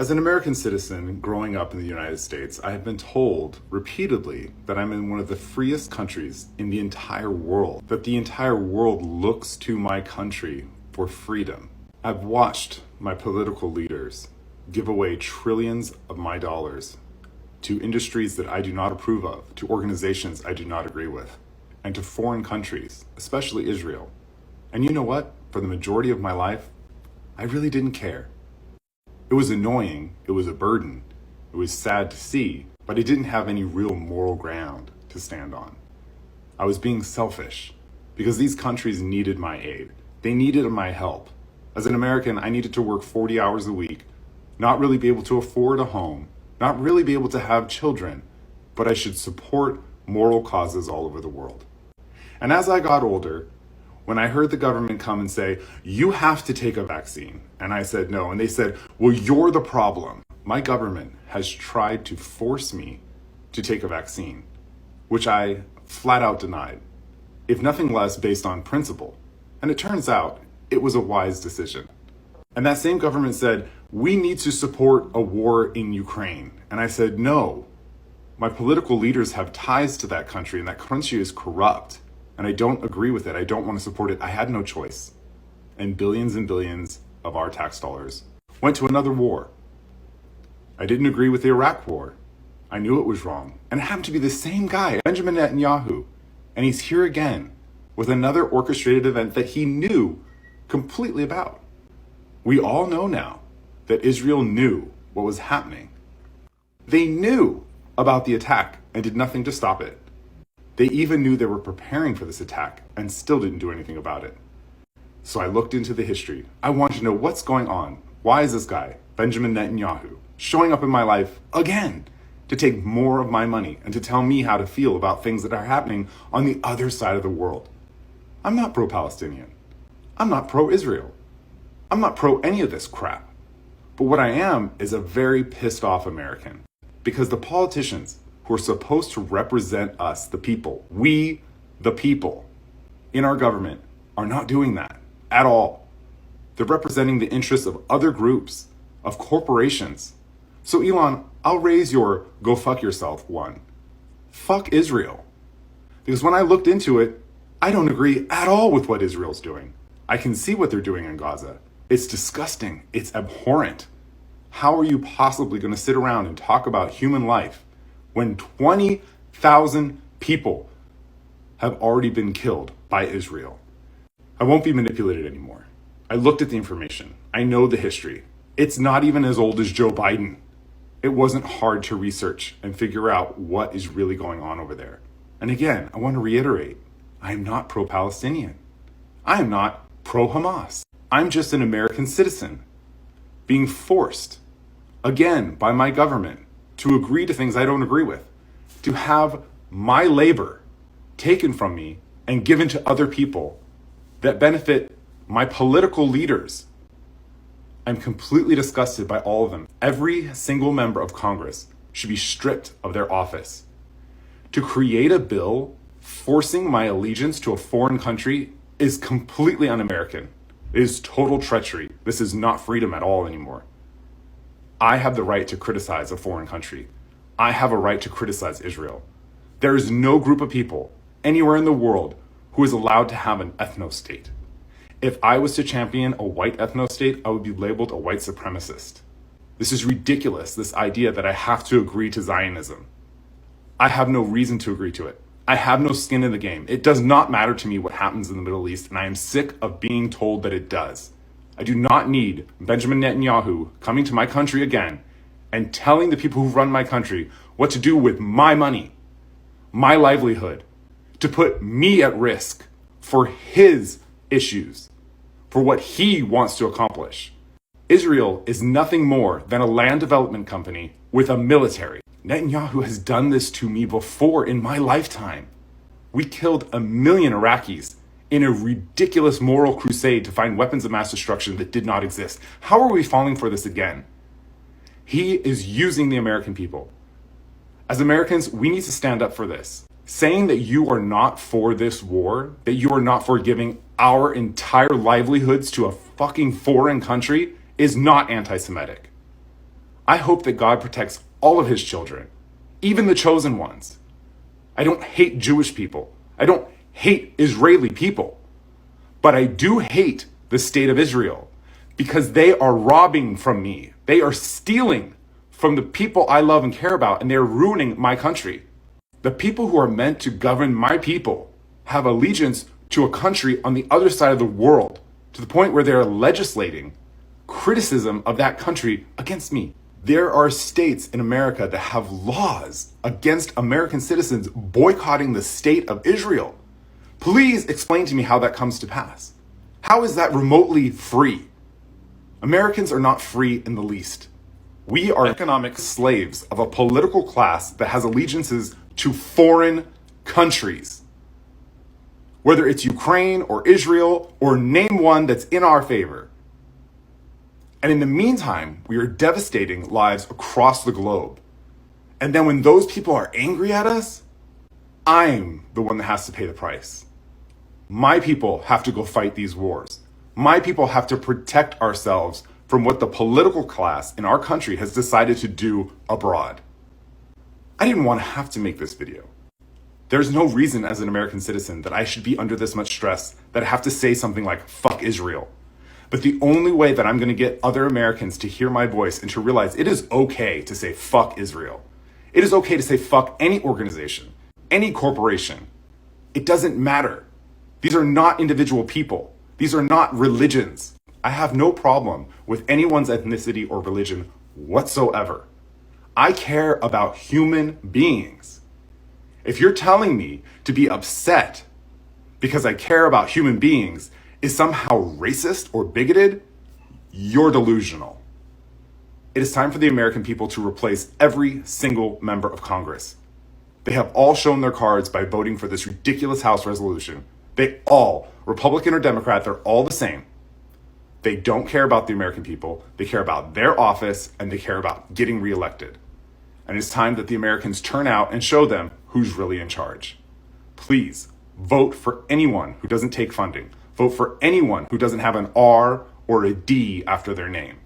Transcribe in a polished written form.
As an American citizen growing up in the United States, I have been told repeatedly that I'm in one of the freest countries in the entire world, that the entire world looks to my country for freedom. I've watched my political leaders give away trillions of my dollars to industries that I do not approve of, to organizations I do not agree with, and to foreign countries, especially Israel. And you know what? For the majority of my life, I really didn't care. It was annoying, it was a burden, it was sad to see, but I didn't have any real moral ground to stand on. I was being selfish because these countries needed my aid. They needed my help. As an American, I needed to work 40 hours a week, not really be able to afford a home, not really be able to have children, but I should support moral causes all over the world. And as I got older, when I heard the government come and say, you have to take a vaccine, and I said no, and they said, well, you're the problem. My government has tried to force me to take a vaccine, which I flat out denied, if nothing less based on principle. And it turns out it was a wise decision. And that same government said, we need to support a war in Ukraine. And I said, no, my political leaders have ties to that country, and that country is corrupt. And I don't agree with it. I don't want to support it. I had no choice. And billions of our tax dollars went to another war. I didn't agree with the Iraq war. I knew it was wrong. And it happened to be the same guy, Benjamin Netanyahu. And he's here again with another orchestrated event that he knew completely about. We all know now that Israel knew what was happening. They knew about the attack and did nothing to stop it. They even knew they were preparing for this attack and still didn't do anything about it. So I looked into the history. I wanted to know what's going on. Why is this guy, Benjamin Netanyahu, showing up in my life again to take more of my money and to tell me how to feel about things that are happening on the other side of the world? I'm not pro-Palestinian. I'm not pro-Israel. I'm not pro any of this crap. But what I am is a very pissed off American, because the politicians who are supposed to represent us, the people, we, the people, in our government, are not doing that at all. They're representing the interests of other groups, of corporations. So Elon, I'll raise your go fuck yourself one. Fuck Israel. Because when I looked into it, I don't agree at all with what Israel's doing. I can see what they're doing in Gaza. It's disgusting. It's abhorrent. How are you possibly going to sit around and talk about human life when 20,000 people have already been killed by Israel? I won't be manipulated anymore. I looked at the information. I know the history. It's not even as old as Joe Biden. It wasn't hard to research and figure out what is really going on over there. And again, I want to reiterate, I am not pro-Palestinian. I am not pro-Hamas. I'm just an American citizen being forced, again, by my government to agree to things I don't agree with, to have my labor taken from me and given to other people that benefit my political leaders. I'm completely disgusted by all of them. Every single member of Congress should be stripped of their office. To create a bill forcing my allegiance to a foreign country is completely un-American. It is total treachery. This is not freedom at all anymore. I have the right to criticize a foreign country. I have a right to criticize Israel. There is no group of people anywhere in the world who is allowed to have an ethno-state. If I was to champion a white ethno-state, I would be labeled a white supremacist. This is ridiculous, this idea that I have to agree to Zionism. I have no reason to agree to it. I have no skin in the game. It does not matter to me what happens in the Middle East, and I am sick of being told that it does. I do not need Benjamin Netanyahu coming to my country again and telling the people who run my country what to do with my money, my livelihood, to put me at risk for his issues, for what he wants to accomplish. Israel is nothing more than a land development company with a military. Netanyahu has done this to me before in my lifetime. We killed 1 million Iraqis in a ridiculous moral crusade to find weapons of mass destruction that did not exist. How are we falling for this again? He is using the American people. As Americans, we need to stand up for this. Saying that you are not for this war, that you are not for giving our entire livelihoods to a fucking foreign country is not anti-Semitic. I hope that God protects all of his children, even the chosen ones. I don't hate Jewish people. I don't hate Israeli people. But I do hate the state of Israel because they are robbing from me. They are stealing from the people I love and care about, and they're ruining my country. The people who are meant to govern my people have allegiance to a country on the other side of the world, to the point where they're legislating criticism of that country against me. There are states in America that have laws against American citizens boycotting the state of Israel. Please explain to me how that comes to pass. How is that remotely free? Americans are not free in the least. We are economic slaves of a political class that has allegiances to foreign countries. Whether it's Ukraine or Israel, or name one that's in our favor. And in the meantime, we are devastating lives across the globe. And then when those people are angry at us, I'm the one that has to pay the price. My people have to go fight these wars. My people have to protect ourselves from what the political class in our country has decided to do abroad. I didn't want to have to make this video. There's no reason as an American citizen that I should be under this much stress that I have to say something like, fuck Israel. But the only way that I'm going to get other Americans to hear my voice and to realize it is okay to say fuck Israel. It is okay to say fuck any organization, any corporation. It doesn't matter. These are not individual people. These are not religions. I have no problem with anyone's ethnicity or religion whatsoever. I care about human beings. If you're telling me to be upset because I care about human beings is somehow racist or bigoted, you're delusional. It is time for the American people to replace every single member of Congress. They have all shown their cards by voting for this ridiculous House resolution. They all, Republican or Democrat, they're all the same. They don't care about the American people. They care about their office and they care about getting reelected. And it's time that the Americans turn out and show them who's really in charge. Please vote for anyone who doesn't take funding. Vote for anyone who doesn't have an R or a D after their name.